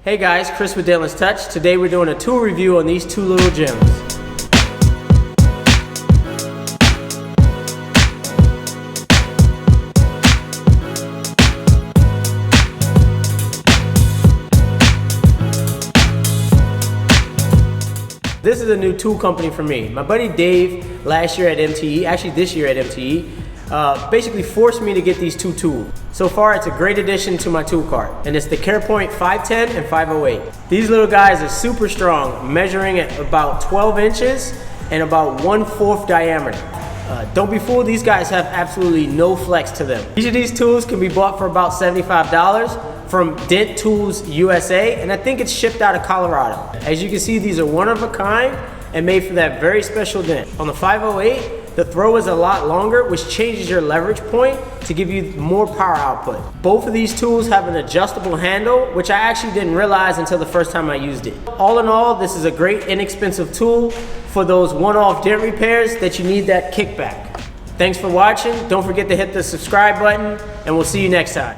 Hey guys, Chris with Dentless Touch. Today we're doing a tool review on these two little gems. This is a new tool company for me. My buddy Dave, last year at MTE, actually this year at MTE, basically forced me to get these two tools. So far, it's a great addition to my tool cart, and it's the Carepoint 510 and 508. These little guys are super strong, measuring at about 12 inches and about 1/4 diameter. Don't be fooled, these guys have absolutely no flex to them. Each of these tools can be bought for about $75 from Dent Tools USA, and I think it's shipped out of Colorado. As you can see, these are one of a kind and made for that very special dent. On the 508, the throw is a lot longer, which changes your leverage point to give you more power output. Both of these tools have an adjustable handle, which I actually didn't realize until the first time I used it. All in all, this is a great inexpensive tool for those one-off dent repairs that you need that kickback. Thanks for watching. Don't forget to hit the subscribe button, and we'll see you next time.